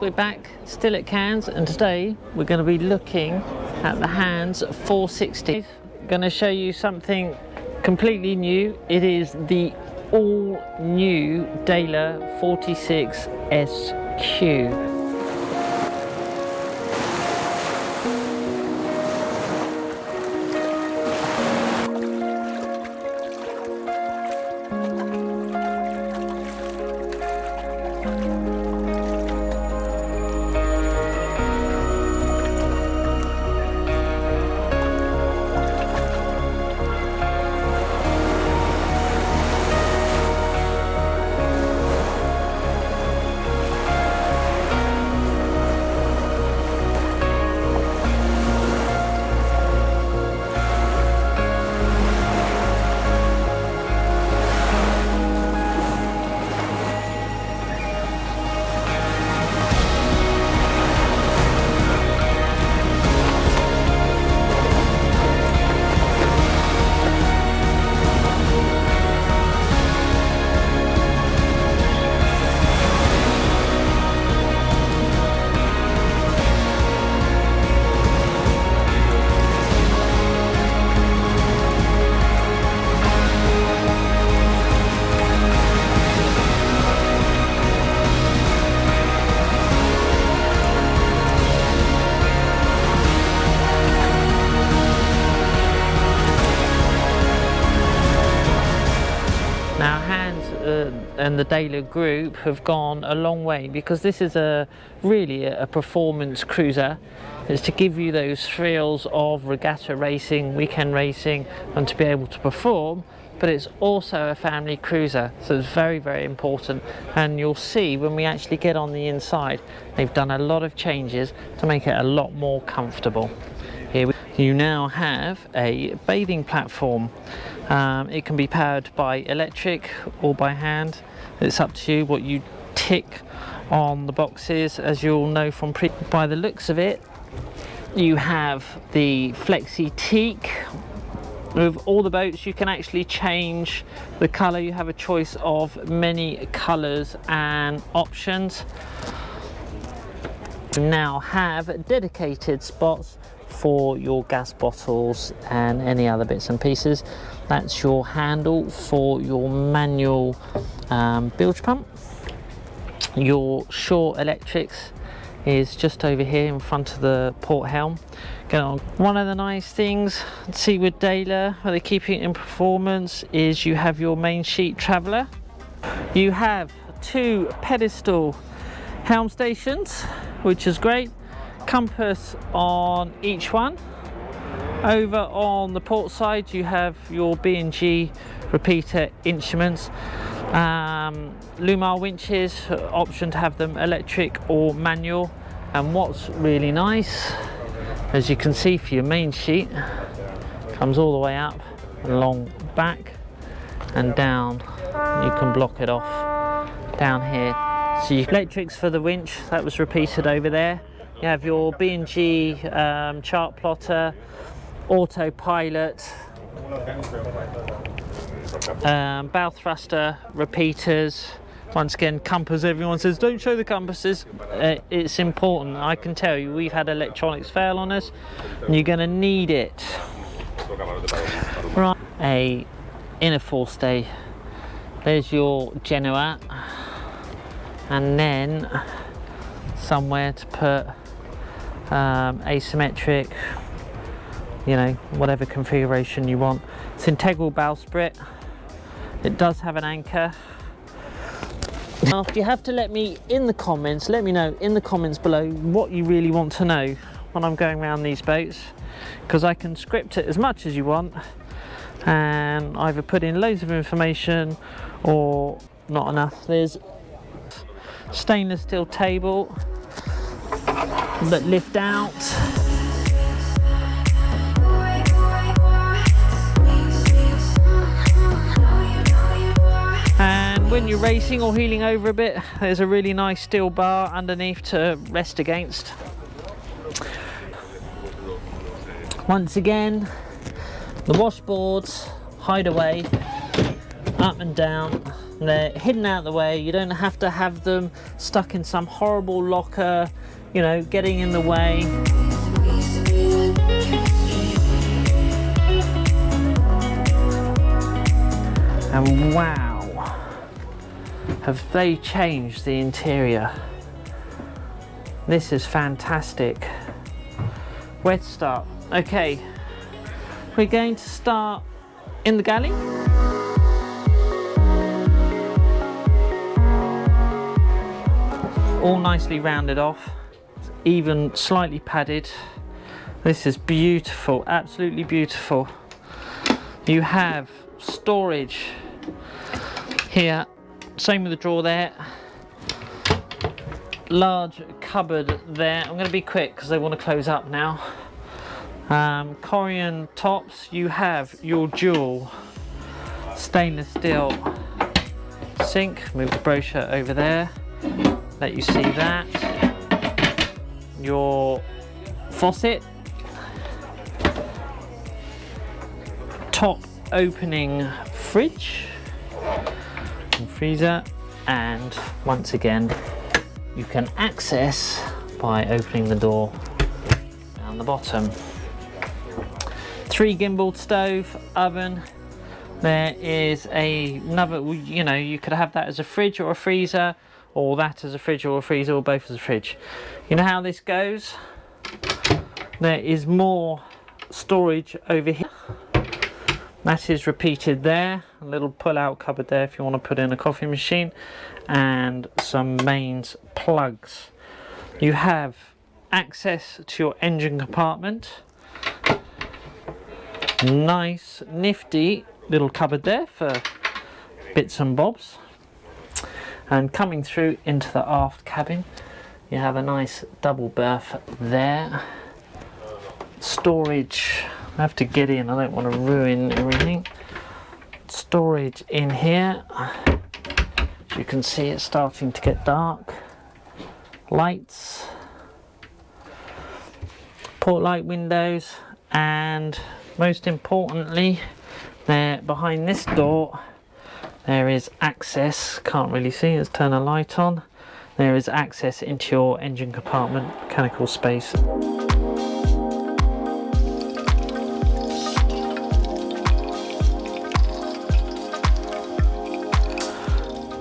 We're back still at Cannes, and today we're going to be looking at the Hanse 460. I'm going to show you something completely new. It is the all new Dehler 46 SQ. Now Hanse and the Dehler group have gone a long way, because this is really a performance cruiser. It's to give you those thrills of regatta racing, weekend racing, and to be able to perform, but it's also a family cruiser, so it's very, very important. And you'll see when we actually get on the inside, they've done a lot of changes to make it a lot more comfortable. Here you now have a bathing platform. It can be powered by electric or by hand. It's up to you what you tick on the boxes. As you'll know from by the looks of it, you have the flexi teak. With all the boats you can actually change the colour. You have a choice of many colours and options. You now have dedicated spots for your gas bottles and any other bits and pieces. That's your handle for your manual bilge pump. Your shore electrics is just over here in front of the port helm. One of the nice things, see with Dehler, where they keep it in performance, is you have your main sheet traveller. You have two pedestal helm stations, which is great. Compass on each one. Over on the port side you have your B&G repeater instruments. Lumar winches, option to have them electric or manual. And what's really nice, as you can see, for your main sheet, comes all the way up and along back and down. You can block it off down here. So electrics for the winch, that was repeated over there. You have your B&G chart plotter, autopilot, bow thruster, repeaters. Once again, compass. Everyone says don't show the compasses. It's important. I can tell you, we've had electronics fail on us, and you're going to need it. Right, a inner forestay. There's your Genoa, and then somewhere to put asymmetric, you know, whatever configuration you want. It's integral bowsprit. It does have an anchor. Now, you have to let me know in the comments below what you really want to know when I'm going around these boats, because I can script it as much as you want and either put in loads of information or not enough. There's stainless steel table that lift out. And when you're racing or heeling over a bit, there's a really nice steel bar underneath to rest against. Once again, the washboards, hideaway, up and down. They're hidden out of the way. You don't have to have them stuck in some horrible locker, you know, getting in the way. And wow, have they changed the interior. This is fantastic. Where to start? Okay, we're going to start in the galley. All nicely rounded off, even slightly padded. This is beautiful, absolutely beautiful. You have storage here, same with the drawer there. Large cupboard there. I'm going to be quick because they want to close up now. Corian tops. You have your dual stainless steel sink. Move the brochure over there, let you see that. Your faucet, top opening fridge and freezer, and once again you can access by opening the door down the bottom. 3 gimbal stove, oven. There is another, you know, you could have that as a fridge or a freezer, or that as a fridge or a freezer, or both as a fridge. You know how this goes? There is more storage over here. That is repeated there. A little pull-out cupboard there if you want to put in a coffee machine, and some mains plugs. You have access to your engine compartment. Nice, nifty little cupboard there for bits and bobs. And coming through into the aft cabin, you have a nice double berth there. Storage, I have to get in, I don't want to ruin everything. Storage in here. As you can see, it's starting to get dark. Lights, port light windows, and most importantly, there behind this door, there is access. Can't really see, let's turn a light on. There is access into your engine compartment, mechanical space.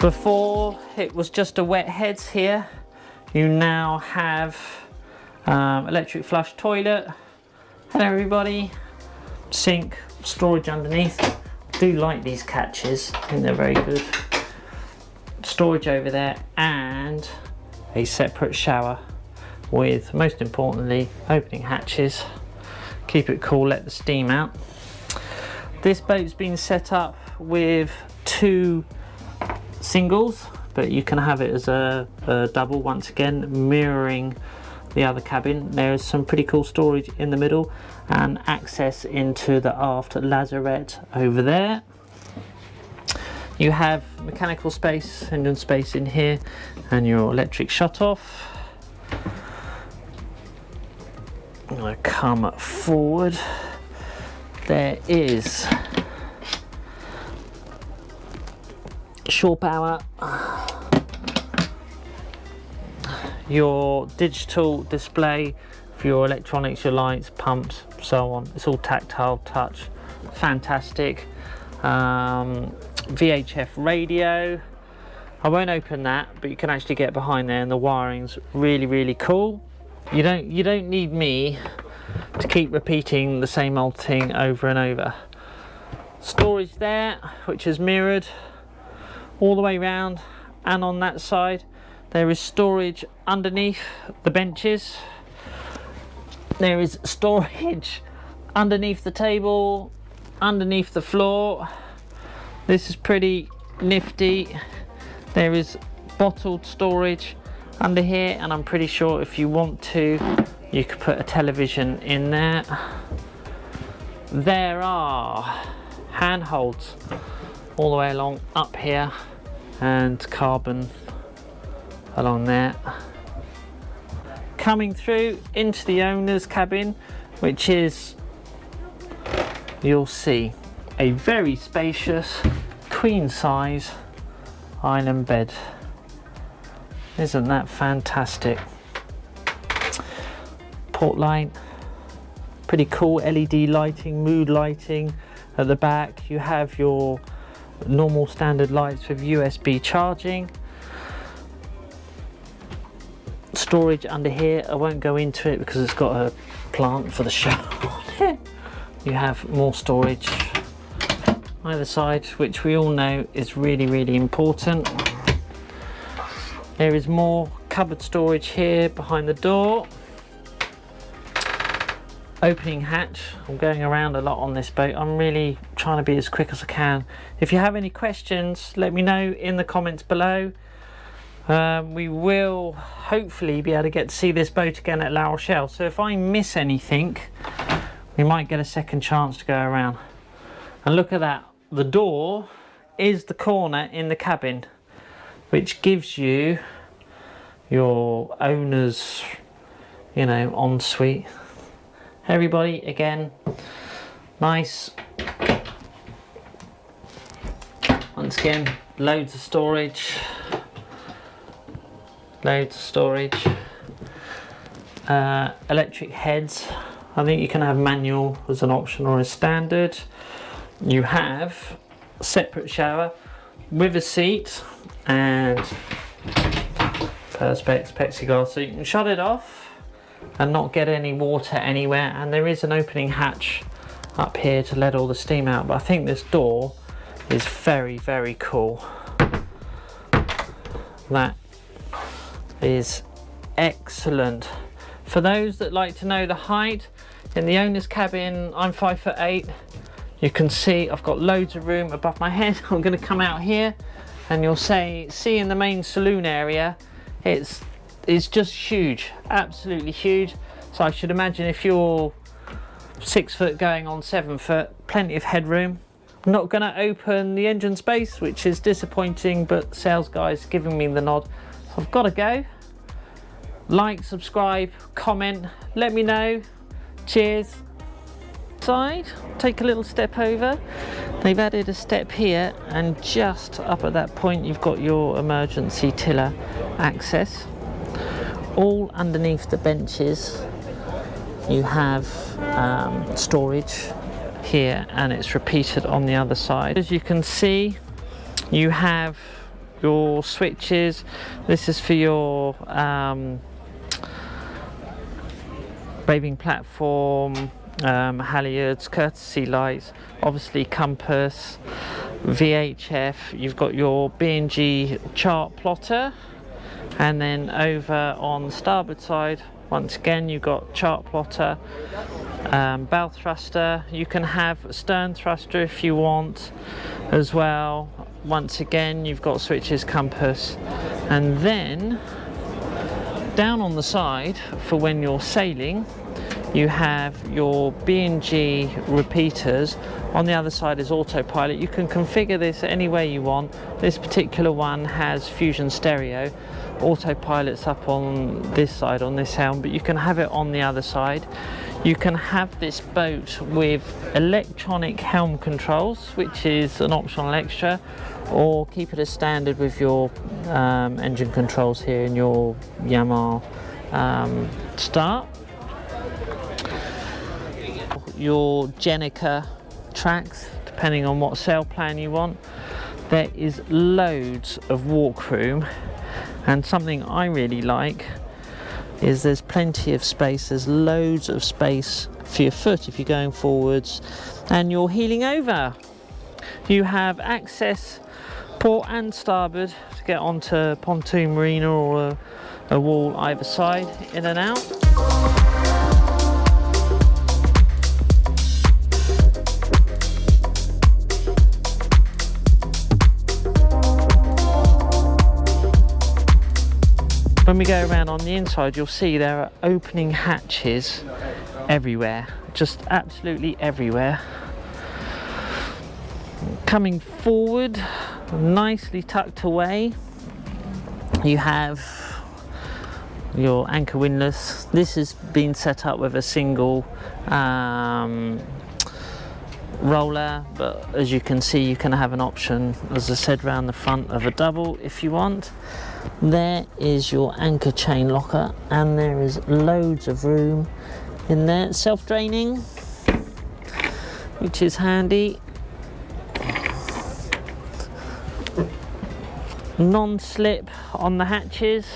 Before it was just a wet heads here, you now have electric flush toilet. Hello everybody. Sink, storage underneath. I do like these catches, I think they're very good. Storage over there, and a separate shower with, most importantly, opening hatches. Keep it cool, let the steam out. This boat's been set up with 2 singles, but you can have it as a double, once again mirroring the other cabin. There is some pretty cool storage in the middle and access into the aft lazarette over there. You have mechanical space, engine space in here, and your electric shut off. I'm going to come forward. There is shore power, your digital display for your electronics, your lights, pumps, so on. It's all tactile touch, fantastic. VHF radio. I won't open that, but you can actually get behind there, and the wiring's really cool. You don't need me to keep repeating the same old thing over and over. Storage there, which is mirrored all the way around, and on that side there is storage underneath the benches. There is storage underneath the table, underneath the floor. This is pretty nifty. There is bottled storage under here, and I'm pretty sure if you want to, you could put a television in there. There are handholds all the way along up here, and carbon along there. Coming through into the owner's cabin, which is, you'll see, a very spacious queen size island bed. Isn't that fantastic? Port light, pretty cool LED lighting, mood lighting at the back. You have your normal standard lights with USB charging. Storage under here, I won't go into it because it's got a plant for the shower. You have more storage either side, which we all know is really important. There is more cupboard storage here behind the door. Opening hatch. I'm going around a lot on this boat. I'm really trying to be as quick as I can. If you have any questions, let me know in the comments below. We will hopefully be able to get to see this boat again at La Rochelle. So if I miss anything, we might get a second chance to go around. And look at that. The door is the corner in the cabin, which gives you your owner's, you know, ensuite. Everybody, again, nice. Once again, loads of storage. Loads of storage. Electric heads. I think you can have manual as an option or as standard. You have a separate shower with a seat and perspex plexiglass, so you can shut it off and not get any water anywhere. And there is an opening hatch up here to let all the steam out, but I think this door is very cool. That is excellent. For those that like to know the height, in the owner's cabin I'm 5'8". You can see I've got loads of room above my head. I'm going to come out here and you'll see in the main saloon area, it's just huge, absolutely huge. So I should imagine if you're 6 foot going on 7 foot, plenty of headroom. I'm not going to open the engine space, which is disappointing, but sales guys giving me the nod. So I've got to go. Like, subscribe, comment, let me know. Cheers. Side, take a little step over. They've added a step here, and just up at that point you've got your emergency tiller access. All underneath the benches you have storage here, and it's repeated on the other side. As you can see, you have your switches. This is for your waving platform, halyards, courtesy lights, obviously compass, VHF. You've got your B&G chart plotter, and then over on the starboard side, once again you've got chart plotter, bow thruster. You can have stern thruster if you want as well. Once again you've got switches, compass, and then down on the side for when you're sailing you have your B&G repeaters. On the other side is autopilot. You can configure this any way you want. This particular one has fusion stereo. Autopilot's up on this side, on this helm, but you can have it on the other side. You can have this boat with electronic helm controls, which is an optional extra, or keep it as standard with your engine controls here in your Yamaha start. Your Jenica tracks, depending on what sail plan you want. There is loads of walk room, and something I really like is there's plenty of space. There's loads of space for your foot if you're going forwards and you're heeling over. You have access port and starboard to get onto pontoon marina or a wall either side, in and out. When we go around on the inside, you'll see there are opening hatches everywhere, just absolutely everywhere. Coming forward, nicely tucked away, you have your anchor windlass. This has been set up with a single roller, but as you can see, you can have an option, as I said, round the front of a double if you want. There is your anchor chain locker, and there is loads of room in there. Self-draining, which is handy. Non-slip on the hatches,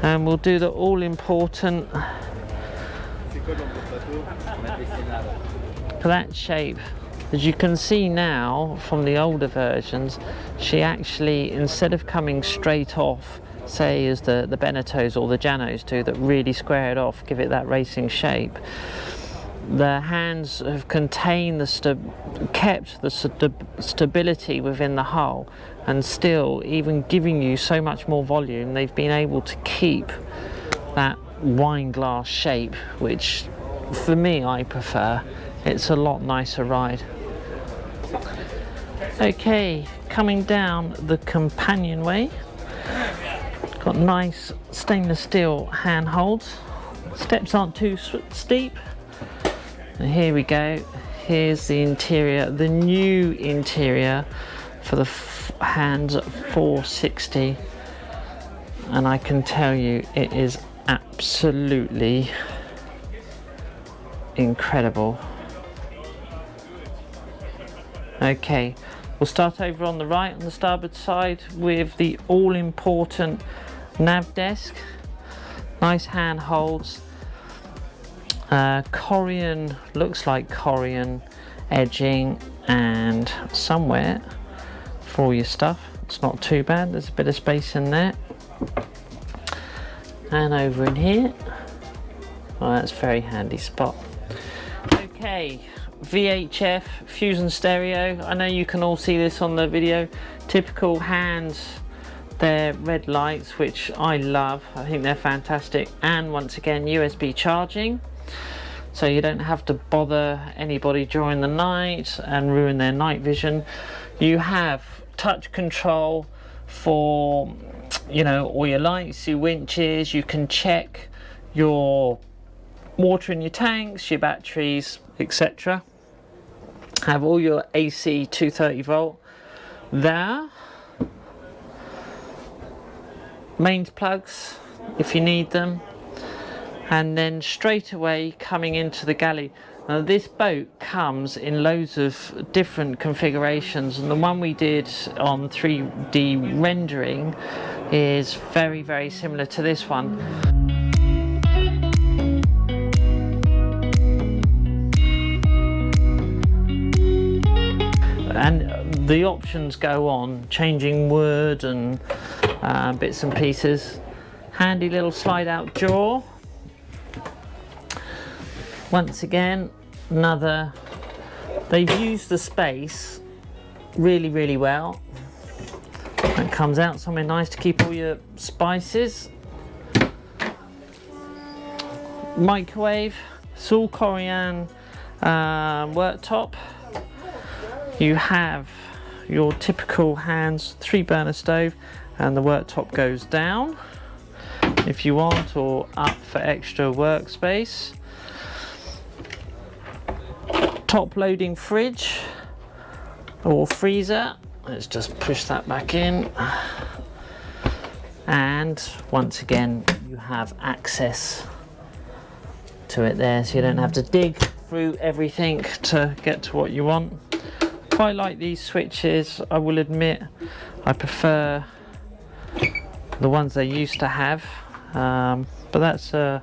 and we'll do the all-important flat shape. As you can see now from the older versions, she actually, instead of coming straight off, say as the Beneteaus or the Janos do, that really square it off, give it that racing shape, the hands have contained kept the stability within the hull, and still, even giving you so much more volume, they've been able to keep that wine glass shape, which for me, I prefer. It's a lot nicer ride. Okay, coming down the companionway, got nice stainless steel handholds. Steps aren't too steep. And here we go. Here's the interior, the new interior for the Hanse 460, and I can tell you it is absolutely incredible. Okay, we'll start over on the right, on the starboard side, with the all-important nav desk. Nice handholds. Corian, looks like Corian edging, and somewhere for all your stuff. It's not too bad, there's a bit of space in there. And over in here, well, that's a very handy spot. Okay, VHF fusion stereo. I know you can all see this on the video. Typical Hanse, their red lights, which I love. I think they're fantastic. And once again, USB charging, so you don't have to bother anybody during the night and ruin their night vision. You have touch control for, you know, all your lights, your winches. You can check your water in your tanks, your batteries, etc. Have all your AC 230 volt there. Mains plugs if you need them. And then straight away coming into the galley. Now this boat comes in loads of different configurations, and the one we did on 3D rendering is very, very similar to this one. And the options go on, changing wood and bits and pieces. Handy little slide out jaw. Once again, they've used the space really, really well. It comes out somewhere nice to keep all your spices. Microwave, it's all Corian worktop. You have your typical Hanse 3-burner stove, and the worktop goes down if you want, or up for extra workspace. Top loading fridge or freezer. Let's just push that back in. And once again, you have access to it there, so you don't have to dig through everything to get to what you want. Quite like these switches, I will admit. I prefer the ones they used to have, but that's a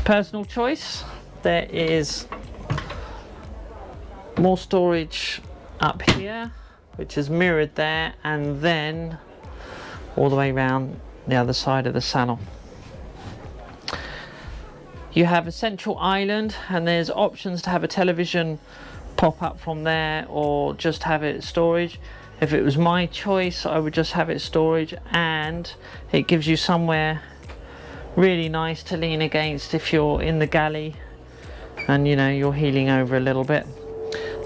personal choice. There is more storage up here, which is mirrored there, and then all the way around the other side of the salon. You have a central island, and there's options to have a television pop up from there or just have it storage. If it was my choice, I would just have it storage, and it gives you somewhere really nice to lean against if you're in the galley and, you know, you're heeling over a little bit.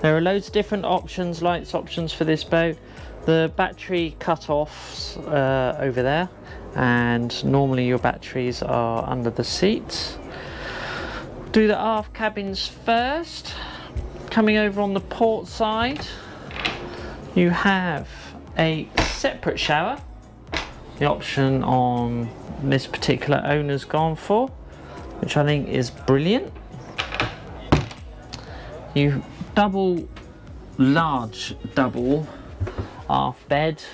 There are loads of different options, lights options for this boat. The battery cut-offs over there, and normally your batteries are under the seats. Do the aft cabins first. Coming over on the port side, you have a separate shower. The option on this particular owner's gone for, which I think is brilliant. You large double aft bed.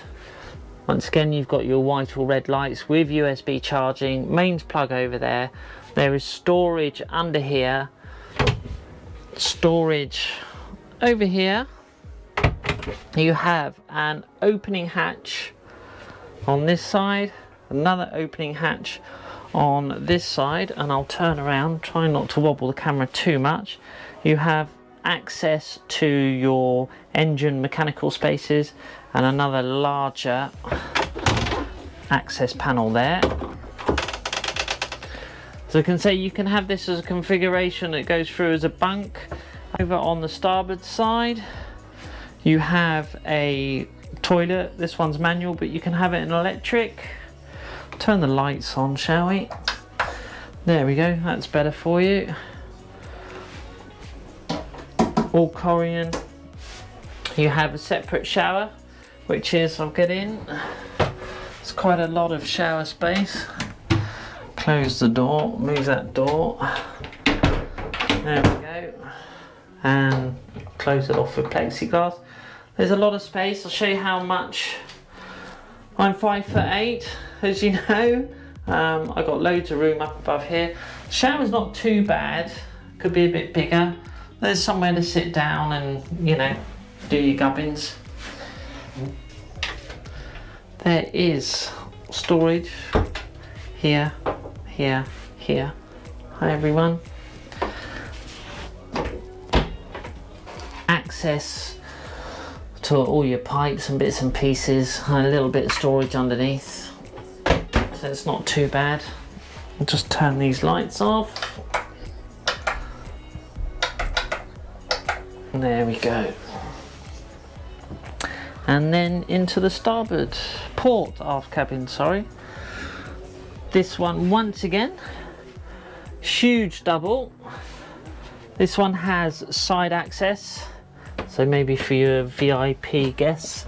Once again, you've got your white or red lights with USB charging, mains plug over there. There is storage under here, storage over here. You have an opening hatch on this side, another opening hatch on this side, and I'll turn around, try not to wobble the camera too much. You have access to your engine mechanical spaces and another larger access panel there. So I can say you can have this as a configuration that goes through as a bunk. Over on the starboard side, you have a toilet. This one's manual, but you can have it in electric. Turn the lights on, shall we? There we go, that's better for you. All Korean. You have a separate shower, which is, I'll get in. It's quite a lot of shower space. Close the door, move that door. There we go. And close it off with plexiglass. There's a lot of space. I'll show you how much. I'm 5'8", as you know. I've got loads of room up above here. The shower's not too bad. Could be a bit bigger. There's somewhere to sit down and, you know, do your gubbins. There is storage here, here, here. Hi everyone. Access to all your pipes and bits and pieces, and a little bit of storage underneath. So it's not too bad. I'll just turn these lights off. There we go. And then into the starboard port aft cabin, sorry. This one, once again, huge double. This one has side access, so maybe for your VIP guests.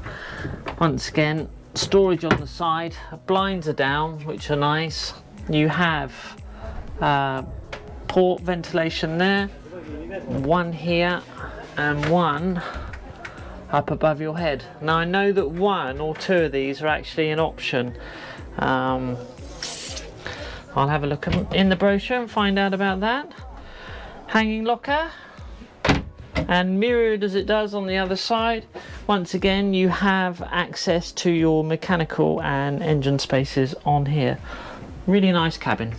Once again, storage on the side, blinds are down, which are nice. You have port ventilation there, one here and one up above your head. Now I know that one or two of these are actually an option. I'll have a look in the brochure and find out about that. Hanging locker, and mirrored as it does on the other side. Once again, you have access to your mechanical and engine spaces on here. Really nice cabin.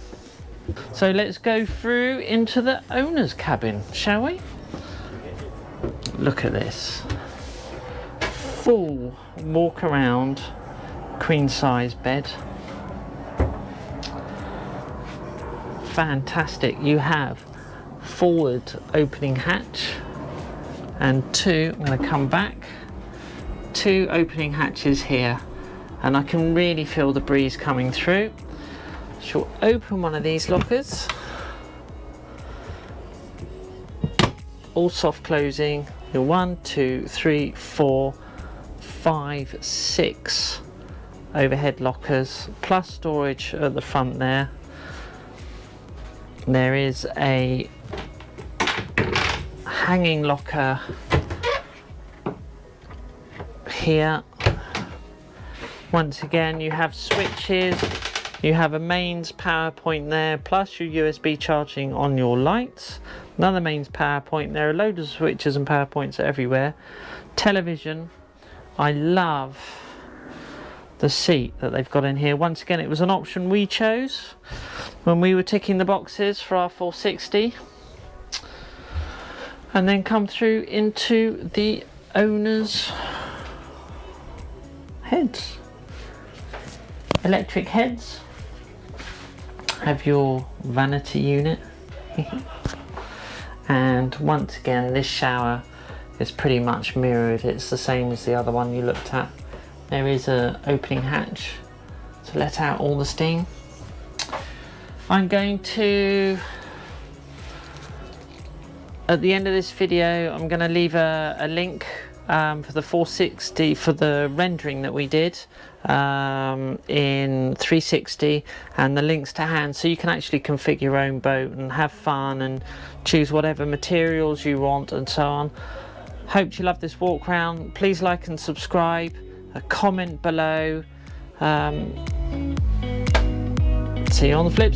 So let's go through into the owner's cabin, shall we? Look at this. Full walk around queen size bed. Fantastic. You have forward opening hatch and two, I'm going to come back, two opening hatches here, and I can really feel the breeze coming through. So open one of these lockers, all soft closing. Your 1, 2, 3, 4, 5, 6 overhead lockers, plus storage at the front there. There is a hanging locker here. Once again, you have switches, you have a mains power point there, plus your USB charging on your lights. Another mains power point. There are loads of switches and power points everywhere. Television. I love the seat that they've got in here. Once again, it was an option we chose when we were ticking the boxes for our 460. And then come through into the owner's heads. Electric heads. Have your vanity unit. And once again, this shower is pretty much mirrored. It's the same as the other one you looked at. There is an opening hatch to let out all the steam. I'm going to At the end of this video, I'm going to leave a link for the 460 for the rendering that we did in 360, and the links to Hanse, so you can actually configure your own boat and have fun and choose whatever materials you want and so on. Hope you love this walk round. Please like and subscribe, comment below. See you on the flips.